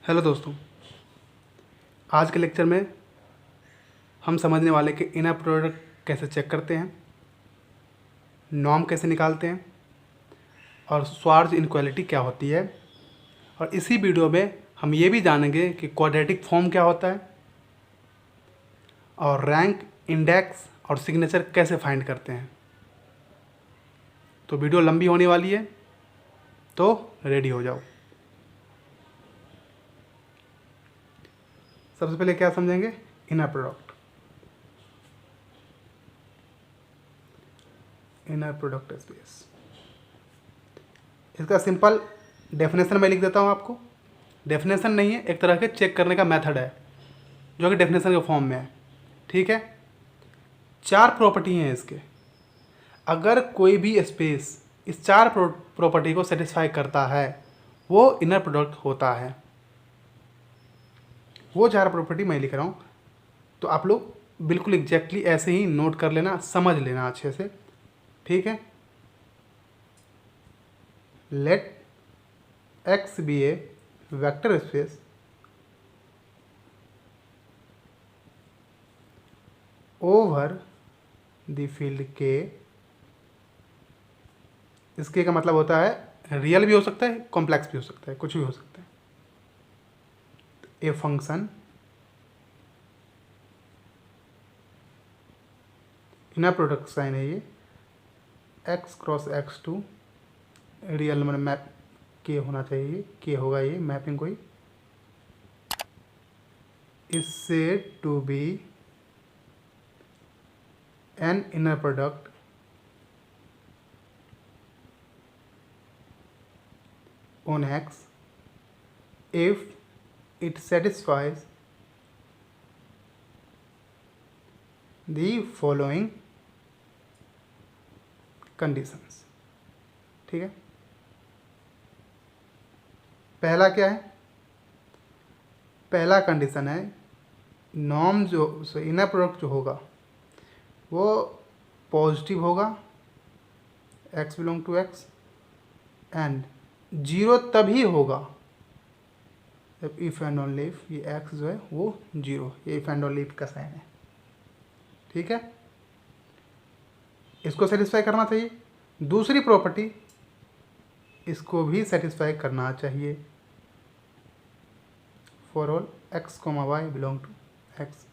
Hello दोस्तों, आज के लेक्चर में हम समझने वाले कि इनर प्रोडक्ट कैसे चेक करते हैं, नॉर्म कैसे निकालते हैं और स्वार्ज इनक्वालिटी क्या होती है। और इसी वीडियो में हम ये भी जानेंगे कि क्वाड्रेटिक फॉर्म क्या होता है और रैंक, इंडेक्स और सिग्नेचर कैसे फाइंड करते हैं। तो वीडियो लंबी होने वाली है, तो रेडी हो जाओ। सबसे पहले क्या समझेंगे? Inner product. Inner product space, इसका सिंपल डेफिनेशन मैं लिख देता हूँ आपको। डेफिनेशन नहीं है, एक तरह के चेक करने का मेथड है जो कि डेफिनेशन के फॉर्म में है। ठीक है, 4 प्रॉपर्टी हैं इसके। अगर कोई भी स्पेस इस 4 प्रॉपर्टी को सेटिस्फाई करता है वो इनर प्रोडक्ट होता है। वो 4 प्रॉपर्टी मैं लिख रहा हूँ, तो आप लोग बिल्कुल एग्जैक्टली ऐसे ही नोट कर लेना, समझ लेना अच्छे से। ठीक है, let x be a vector space over the field K. इसके का मतलब होता है रियल भी हो सकता है, कॉम्प्लेक्स भी हो सकता है, कुछ भी हो सकता है। A function inner product sign है ये, x cross x to real number map के होना चाहिए, के होगा ये मैपिंग कोई, इससे to be an inner product on X if it satisfies the following conditions। ठीक है, पहला क्या है? पहला कंडीशन है नॉर्म जो इनर प्रोडक्ट जो होगा वो पॉजिटिव होगा, x belong to x, and 0 तभी होगा जब इफ एंड ओनली इफ ये x जो है वो 0, ये इफ एंड ओनली इफ का साइन है। ठीक है, इसको सेटिस्फाई करना चाहिए। दूसरी प्रॉपर्टी इसको भी सेटिस्फाई करना चाहिए, for all x, y belong to x।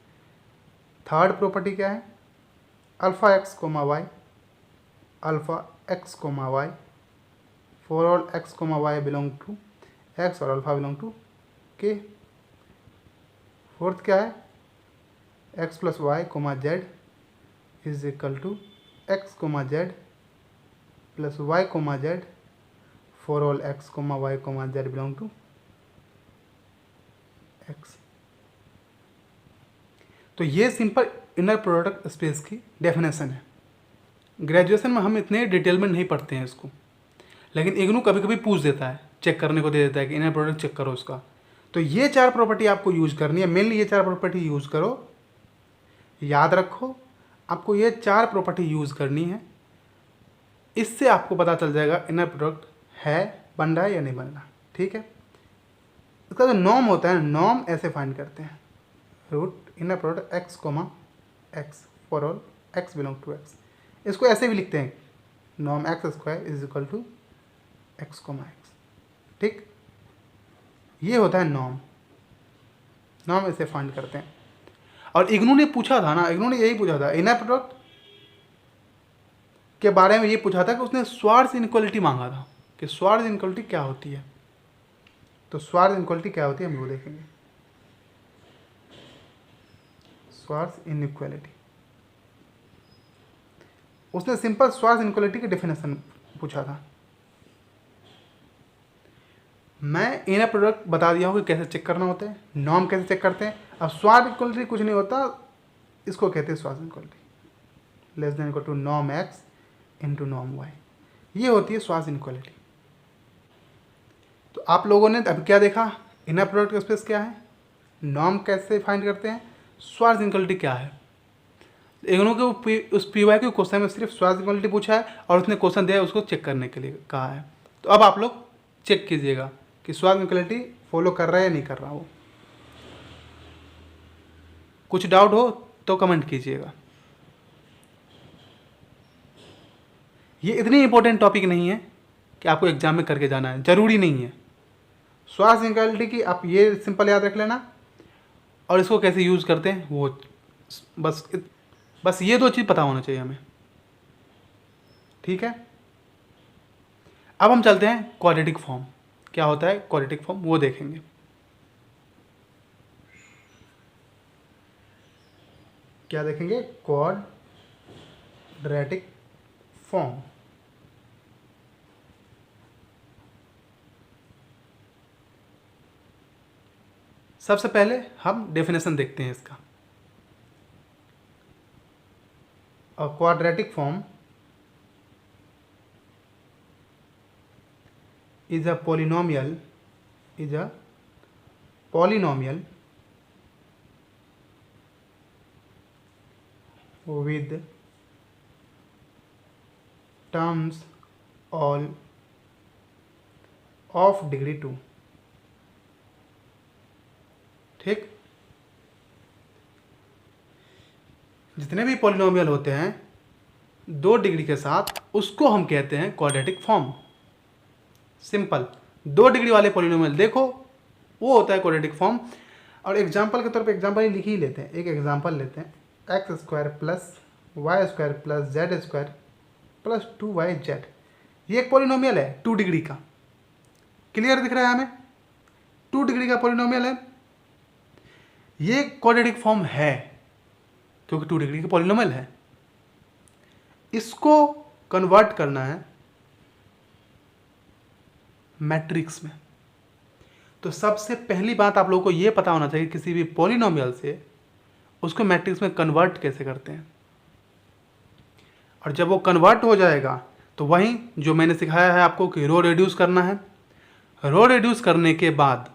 Third property क्या है? Alpha x, y, alpha x, y for all x, y belong to x और alpha belong to k। Fourth क्या है? x plus y z is equal to x, z plus y, z for all x, y, z belong to x। तो ये simple inner product space की definition है। Graduation में हम इतने detail में नहीं पढ़ते हैं इसको, लेकिन इग्नू कभी कभी पूछ देता है, चेक करने को दे देता है कि इनर प्रोडक्ट चेक करो इसका। तो ये 4 प्रॉपर्टी आपको यूज करनी है, मेनली ये 4 प्रॉपर्टी यूज करो। याद रखो, आपको ये 4 प्रॉपर्टी यूज करनी है, इससे आपको पता चल जाएगा इनर प्रोडक्ट है, बन रहा है या नहीं बन रहा। ठीक है, इसका जो नॉर्म होता है, नॉर्म ऐसे फाइंड करते हैं, root inner product x, x for all x belong to x। इसको ऐसे भी लिखते हैं, norm x square is equal to x, x। ठीक, ये होता है नॉर्म। नॉर्म ऐसे फाइंड करते हैं। और इग्नू ने पूछा था ना, इग्नू ने यही पूछा था, इनर प्रोडक्ट के बारे में ये पूछा था कि उसने स्वार्ज इनइक्वालिटी मांगा था कि स्वार्ज इनइक्वालिटी क्या होती है। तो स्वार्ज इनइक्वालिटी क्या होती है हम वो देखेंगे। स्वार्ज इनइक्वालिटी, उसने सिंपल स्वार्ज इनइक्वालिटी की डेफिनेशन पूछा था। मैं इनर प्रोडक्ट बता दिया हूँ कि कैसे चेक करना होता है, नॉर्म कैसे चेक करते हैं। अब स्वार्ज इक्वलिटी कुछ नहीं होता, इसको कहते हैं Schwarz equality, less than equal to norm x into norm y, ये होती है स्वार्ज इक्वलिटी। तो आप लोगों ने अब क्या देखा, इनर प्रोडक्ट स्पेस क्या है, नॉर्म कैसे फाइंड करते हैं, स्वार्ज इक्वलिटी क्या है। इग्नू के उस पी वाई के क्वेश्चन में सिर्फ स्वार्ज इक्वलिटी पूछा है और उसने क्वेश्चन दिया है उसको चेक करने के लिए कहा है। तो अब आप लोग चेक कीजिएगा कि स्वाग इक्वलिटी फॉलो कर रहा है या नहीं कर रहा हो। कुछ डाउट हो तो कमेंट कीजिएगा। ये इतनी इंपॉर्टेंट टॉपिक नहीं है कि आपको एग्जाम में करके जाना है, ज़रूरी नहीं है। स्वाग इक्वलिटी की आप ये सिंपल याद रख लेना, और इसको कैसे यूज़ करते हैं वो बस ये दो चीज़ पता होना चाहिए हमें, ठीक है। अब हम चलते हैं क्वाड्रेटिक फॉर्म। क्या होता है क्वाड्रेटिक फॉर्म वो देखेंगे। क्या देखेंगे? Quadratic form. सबसे पहले हम डेफिनेशन देखते हैं इसका। A quadratic form is a polynomial with terms all of degree 2। ठीक, जितने भी पॉलिनोमियल होते हैं 2 डिग्री के साथ, उसको हम कहते हैं क्वाड्रेटिक फॉर्म। सिंपल, 2 डिग्री वाले पॉलिनोमियल देखो, वो होता है क्वाड्रेटिक फॉर्म। और एग्जांपल के तौर पे एग्जांपल ही लिख ही लेते हैं। एक एग्जांपल लेते हैं, x square plus y square plus z square plus 2yz। ये एक पॉलिनोमियल है 2 डिग्री का। क्लियर दिख रहा है हमें? 2 डिग्री का पॉलिनोमियल है, ये क्वाड्रेटिक फॉर्म है क्योंकि 2 डिग्री का पॉलिनोमियल है। इसको कन्वर्ट करना है मैट्रिक्स में। तो सबसे पहली बात आप लोगों को ये पता होना चाहिए किसी भी पॉलिनोमियल से उसको मैट्रिक्स में कन्वर्ट कैसे करते हैं। और जब वो कन्वर्ट हो जाएगा तो वहीं जो मैंने सिखाया है आपको कि रो रिड्यूस करना है। रो रिड्यूस करने के बाद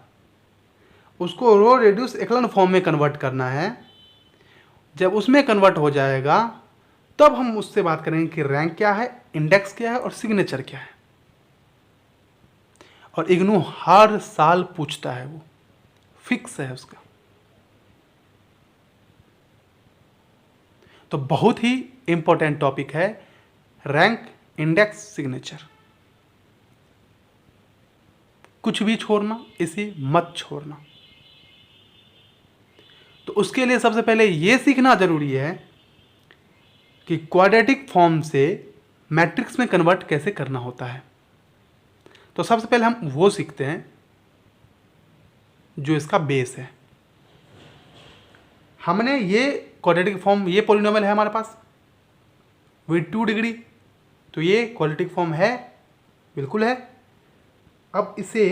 उसको रो रिड्यूस एक्लन फॉर्म में कन्वर्ट करना है। जब उसमें कन्वर्ट हो जाएगा तब हम उससे बात करेंगे कि रैंक क्या है, इंडेक्स क्या है और सिग्नेचर क्या है। और इग्नू हर साल पूछता है, वो फिक्स है उसका। तो बहुत ही इंपॉर्टेंट टॉपिक है रैंक, इंडेक्स, सिग्नेचर। कुछ भी छोड़ना, इसे मत छोड़ना। तो उसके लिए सबसे पहले यह सीखना जरूरी है कि क्वाड्रेटिक फॉर्म से मैट्रिक्स में कन्वर्ट कैसे करना होता है। तो सबसे पहले हम वो सीखते हैं जो इसका बेस है। हमने ये क्वाड्रेटिक फॉर्म, ये पॉलिनोमियल है हमारे पास विद 2 डिग्री, तो ये क्वाड्रेटिक फॉर्म है, बिल्कुल है। अब इसे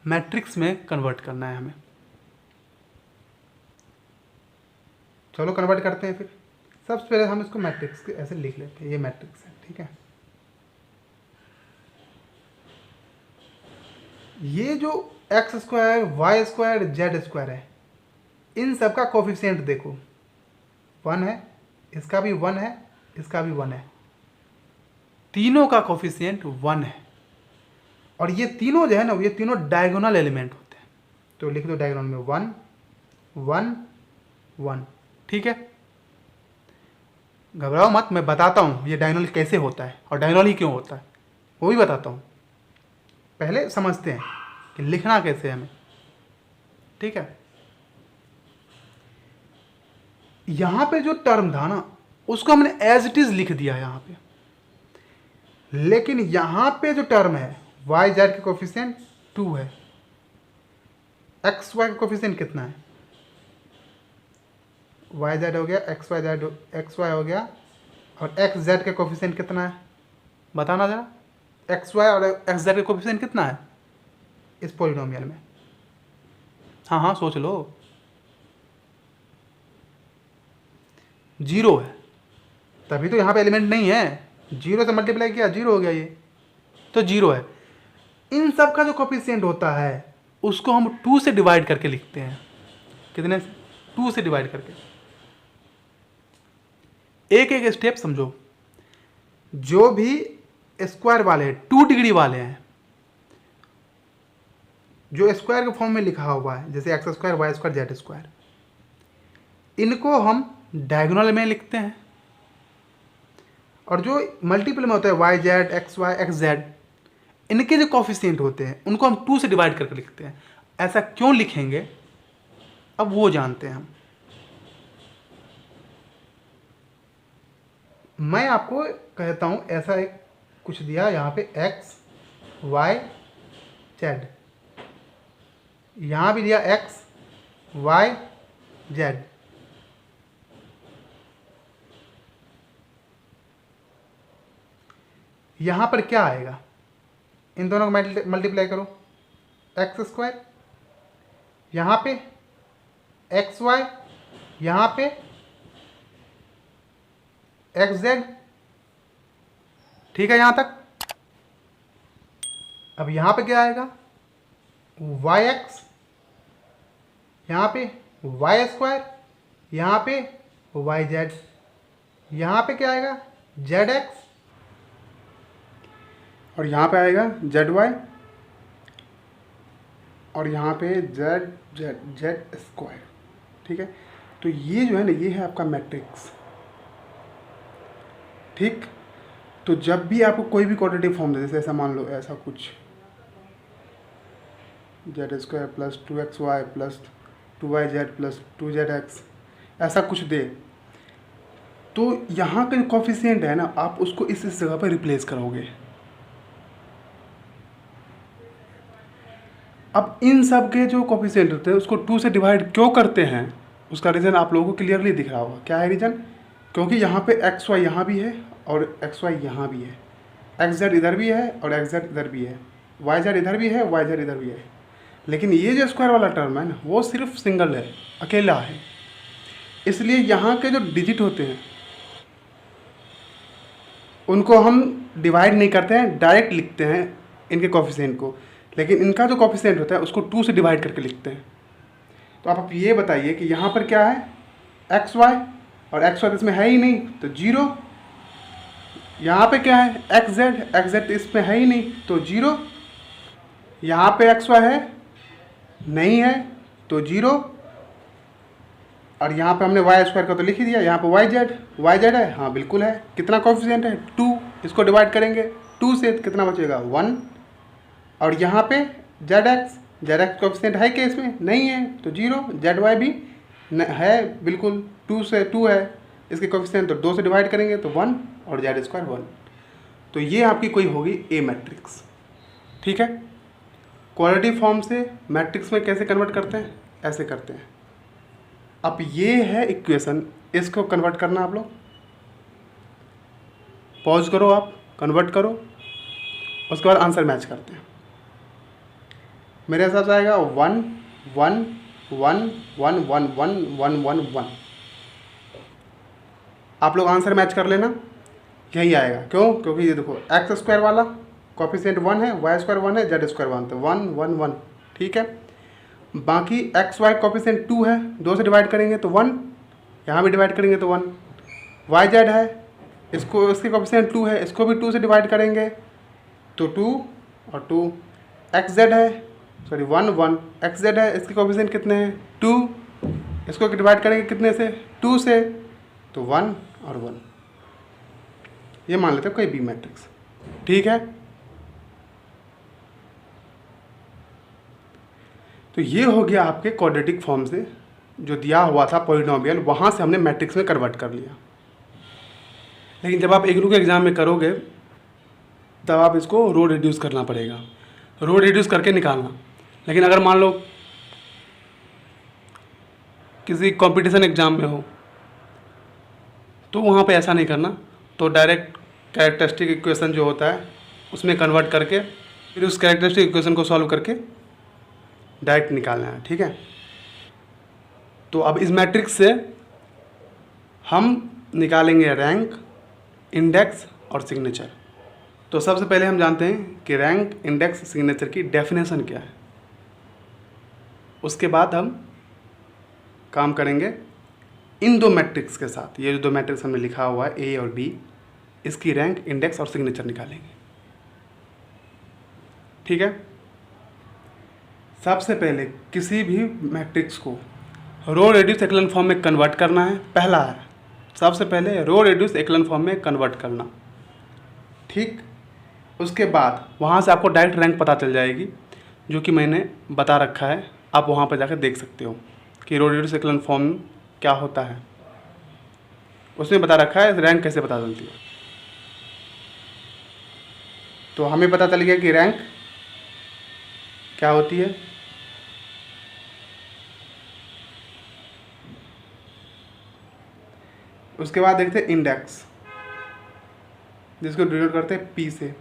मैट्रिक्स में कन्वर्ट करना है हमें। चलो कन्वर्ट करते हैं। फिर सबसे पहले हम इसको मैट्रिक्स के ऐसे लिख लेते हैं, ये मैट्रिक्स है, ठीक है। ये जो x square, y square, z square है, इन सब का कोफिशिएंट देखो 1 है, इसका भी 1 है, इसका भी 1 है, तीनों का कोफिशिएंट 1 है। और ये तीनों जो है ना, ये तीनों डायगोनल एलिमेंट होते हैं। तो लिख दो डायगोनल में 1 1 1, ठीक है। घबराओ मत, मैं बताता हूँ ये डायगोनल कैसे होता है और डायगोनल ही क्यों होता है, वो भी बताता हूँ। पहले समझते हैं कि लिखना कैसे है हमें, ठीक है। यहां पे जो टर्म था ना, उसको हमने एज इट इज लिख दिया यहां पे। लेकिन यहां पे जो टर्म है वाई जेड के कोफिशिएंट 2 है, एक्स वाई का कोफिशिएंट कितना है, वाई जेड हो गया, एक्स वाई हो गया, और एक्स जेड के कोफिशिएंट कितना है बताना जरा। एक्स वाई और एक्स जेड का कोफिशिएंट कितना है इस पॉलिनोमियल में? हाँ हाँ सोच लो। 0 है, तभी तो यहाँ पे एलिमेंट नहीं है। 0 से मल्टीप्लाई किया 0 हो गया, ये तो 0 है। इन सब का जो कोफिशिएंट होता है उसको हम 2 से डिवाइड करके लिखते हैं। कितने से? 2 से डिवाइड करके। एक एक स्टेप समझो। जो भी स्क्वायर वाले 2 डिग्री वाले हैं जो स्क्वायर के फॉर्म में लिखा हुआ है, जैसे x square y square z square, इनको हम डायगोनल में लिखते हैं, और जो मल्टीपल में होता है y z x y x z, इनके जो कॉफिशिएंट होते हैं उनको हम 2 से डिवाइड करके लिखते हैं। ऐसा क्यों लिखेंगे अब वो जानते हैं हम। मैं आपको कहता हूँ, ऐसा एक कुछ दिया यहाँ पे एक्स वाई जेड, यहाँ भी दिया एक्स वाई जेड, यहाँ पर क्या आएगा, इन दोनों को मल्टीप्लाई करो, एक्स स्क्वायर, यहाँ पे एक्स वाई, यहाँ पे एक्स जेड। ठीक है यहाँ तक। अब यहाँ पे क्या आएगा, वाई एक्स, यहाँ पे वाई स्क्वायर, यहाँ पे वाई जेड, यहाँ पे क्या आएगा जेड एक्स, और यहाँ पे आएगा जेड वाई, और यहाँ पे जेड जेड जेड स्क्वायर। ठीक है, तो ये जो है ना, ये है आपका मैट्रिक्स। ठीक, तो जब भी आपको कोई भी क्वाड्रेटिक फॉर्म दे, जैसे ऐसा मान लो, ऐसा कुछ Z square plus 2xy plus 2yz plus 2zx, ऐसा कुछ दे, तो यहाँ का जो कॉफिशिएंट है ना, आप उसको इस जगह पर रिप्लेस करोगे। अब इन सब के जो कॉफिशिएंट होते हैं उसको 2 से डिवाइड क्यों करते हैं, उसका रीज़न आप लोगों को क्लियरली दिख रहा होगा। क्या है रीज़न? क्योंकि यहाँ पे एक्स वाई यहाँ भी है और एक्स वाई यहाँ भी है, एक्स जेड इधर भी है और एक्स जेड इधर भी है, वाई जेड इधर भी है, वाई जेड इधर भी है। लेकिन ये जो स्क्वायर वाला टर्म है ना, वो सिर्फ सिंगल है, अकेला है। इसलिए यहाँ के जो डिजिट होते हैं उनको हम डिवाइड नहीं करते हैं, डायरेक्ट लिखते हैं इनके कॉफिशिएंट को। लेकिन इनका जो कॉफिशिएंट होता है उसको 2 से डिवाइड करके लिखते हैं। तो आप ये बताइए कि यहाँ पर क्या है, एक्स वाई, और एक्स वाई इसमें है ही नहीं तो 0। यहाँ पे क्या है, एक्स जेड इसमें है ही नहीं तो 0। यहाँ पे एक्स वाई है नहीं है तो 0, और यहाँ पे हमने वाई स्क्वायर का तो लिख ही दिया। यहाँ पे वाई जेड है, हाँ बिल्कुल है। कितना कॉफिशिएंट है 2, इसको डिवाइड करेंगे 2 से, कितना बचेगा 1। और यहाँ पे जेड एक्स कॉफिशिएंट है क्या इसमें, नहीं है तो 0। जेड वाई भी है बिल्कुल, 2 से 2 है इसके कॉफिशिएंट, तो 2 से डिवाइड करेंगे तो 1, और जेड स्क्वायर 1। तो ये आपकी कोई होगी ए मैट्रिक्स। ठीक है, क्वाड्रेटिक फॉर्म से मैट्रिक्स में कैसे कन्वर्ट करते हैं, ऐसे करते हैं। अब ये है इक्वेशन, इसको कन्वर्ट करना आप लोग, पॉज करो, आप कन्वर्ट करो, उसके बाद आंसर मैच करते हैं। मेरे हिसाब से आएगा 1 1 1 1 1 1 1 1 1। आप लोग आंसर मैच कर लेना, यही आएगा। क्यों? क्योंकि ये देखो एक्स स्क्वायर वाला कॉफिशिएंट 1 है, वाई स्क्वायर 1 है, जेड स्क्वायर 1, तो 1 1 1। ठीक है, बाकी एक्स वाई कॉफिशिएंट 2 है, 2 से डिवाइड करेंगे तो 1, यहाँ भी डिवाइड करेंगे तो 1। वाई जेड है, इसको इसके कॉफिशिएंट 2 है, इसको भी 2 से डिवाइड करेंगे तो 2 और 2। एक्स जेड है, सॉरी 1 1, एक्स जेड है, इसके कॉफिशिएंट कितने हैं 2, इसको डिवाइड करेंगे कितने से 2 से, तो 1 और 1। ये मान लेते हैं कोई बी मैट्रिक्स। ठीक है, तो ये हो गया आपके क्वाड्रेटिक फॉर्म से जो दिया हुआ था पॉलिनोमियल, वहाँ से हमने मैट्रिक्स में कन्वर्ट कर लिया। लेकिन जब आप इग्नू के एग्ज़ाम में करोगे तब आप इसको रो रिड्यूस करना पड़ेगा, रो रिड्यूस करके निकालना। लेकिन अगर मान लो किसी कंपटीशन एग्ज़ाम में हो तो वहाँ पे ऐसा नहीं करना, तो डायरेक्ट कैरेक्टरिस्टिक इक्वेशन जो होता है उसमें कन्वर्ट करके फिर उस कैरेक्टरिस्टिक इक्वेशन को सॉल्व करके डायरेक्ट निकालना है। ठीक है, तो अब इस मैट्रिक्स से हम निकालेंगे रैंक, इंडेक्स और सिग्नेचर। तो सबसे पहले हम जानते हैं कि रैंक, इंडेक्स, सिग्नेचर की डेफिनेशन क्या है। उसके बाद हम काम करेंगे इन दो मैट्रिक्स के साथ। ये जो दो मैट्रिक्स हमने लिखा हुआ है ए और बी, इसकी रैंक, इंडेक्स और सिग्नेचर निकालेंगे। ठीक है, सबसे पहले किसी भी मैट्रिक्स को रो रेड्यूस एक्लन फॉर्म में कन्वर्ट करना है, पहला है सबसे पहले रो रेड्यूस एक्लन फॉर्म में कन्वर्ट करना, ठीक। उसके बाद वहाँ से आपको डायरेक्ट रैंक पता चल जाएगी, जो कि मैंने बता रखा है, आप वहाँ पर जाकर देख सकते हो कि रो रेड्यूस एक्लन फॉर्म क्या होता है, उसमें बता रखा है रैंक कैसे पता चलती है। तो हमें पता चल गया कि रैंक क्या होती है। उसके बाद देखते हैं इंडेक्स, जिसको डिनोट करते हैं पी से।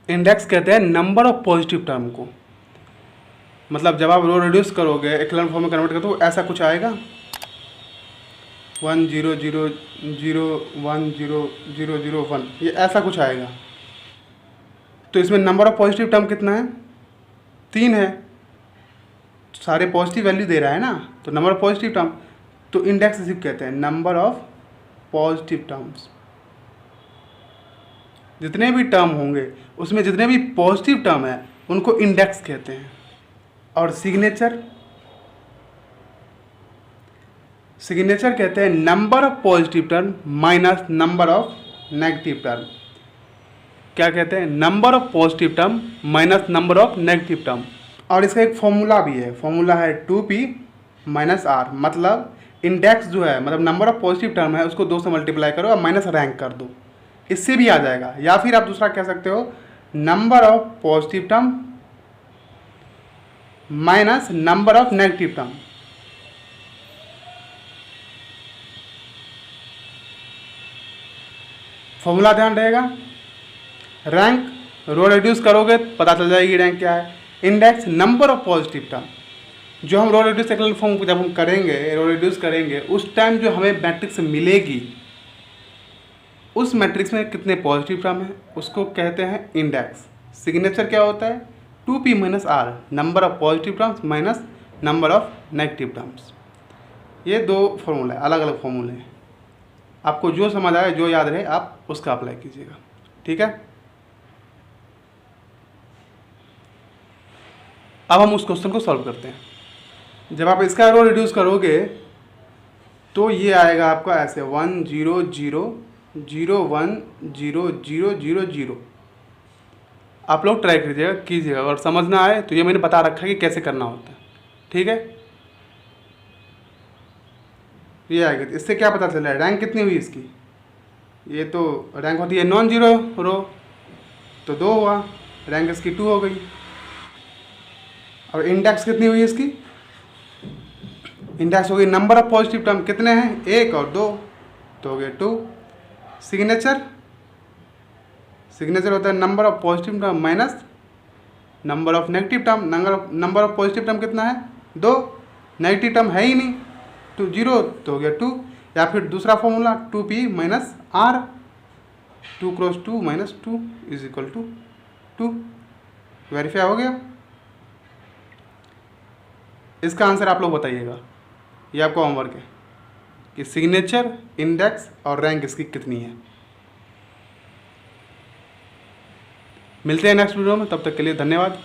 इंडेक्स कहते हैं नंबर ऑफ पॉजिटिव टर्म को, मतलब जब आप रो रिड्यूस करोगे एक्लन फॉर्म में कन्वर्ट करते हो ऐसा कुछ आएगा 1 0 0 0 1 0 0 0 1, ये ऐसा कुछ आएगा। तो इसमें नंबर ऑफ पॉजिटिव टर्म कितना है, 3 है, सारे पॉजिटिव वैल्यू दे रहा है ना, तो नंबर ऑफ पॉजिटिव टर्म, तो इंडेक्स इसी कहते हैं नंबर ऑफ पॉजिटिव टर्म्स। जितने भी टर्म होंगे उसमें जितने भी पॉजिटिव टर्म है उनको इंडेक्स कहते हैं। और सिग्नेचर, सिग्नेचर कहते हैं number of positive term minus number of negative term. क्या कहते हैं, number of positive term minus number of negative term. और इसका एक फॉर्मूला भी है, फॉर्मूला है 2p माइनस आर, मतलब इंडेक्स जो है मतलब नंबर ऑफ पॉजिटिव टर्म है उसको 2 से मल्टीप्लाई करो और माइनस रैंक कर दो, इससे भी आ जाएगा। या फिर आप दूसरा कह सकते हो number of positive term minus number of negative term. Formula ध्यान रहेगा, रैंक रो रिड्यूस करोगे पता चल जाएगी रैंक क्या है, index number of positive term. जो हम रो रिड्यूस एक्लन फॉर्म को जब हम करेंगे, रो रिड्यूस करेंगे, उस टाइम जो हमें मैट्रिक्स मिलेगी उस मैट्रिक्स में कितने पॉजिटिव टर्म है उसको कहते हैं इंडेक्स। सिग्नेचर क्या होता है, 2p minus r, number of positive terms minus number of negative terms. ये 2 फॉर्मूले अलग अलग फॉर्मूले हैं, आपको जो समझ आए जो याद रहे आप उसका अप्लाई कीजिएगा, ठीक है। अब हम उस क्वेश्चन को सॉल्व करते हैं। जब आप इसका रो रिड्यूस करोगे तो ये आएगा आपका ऐसे 1 0 0 0 1 0 0 0 0। आप लोग ट्राई कीजिएगा, अगर समझ ना आए तो ये मैंने बता रखा है कि कैसे करना होता है, ठीक है। ये आएगा, इससे क्या पता चल रहा है रैंक कितनी हुई इसकी, ये तो रैंक होती है नॉन जीरो रो, तो 2 हुआ, रैंक इसकी 2 हो गई। और इंडेक्स कितनी हुई इसकी, इंडेक्स हो गई नंबर ऑफ पॉजिटिव टर्म कितने हैं 1 और 2, तो हो गया 2। सिग्नेचर, सिग्नेचर होता है number of positive term minus number of negative term. Number of positive term कितना है 2, नेगेटिव टर्म है ही नहीं, 2 0, तो हो गया 2। या फिर दूसरा formula 2p minus r, 2 cross 2 minus 2 is equal to 2। Verify हो गया। इसका आंसर आप लोग बताइएगा, ये आपका होमवर्क है कि सिग्नेचर, इंडेक्स और रैंक इसकी कितनी है। मिलते हैं नेक्स्ट वीडियो में, तब तक के लिए धन्यवाद।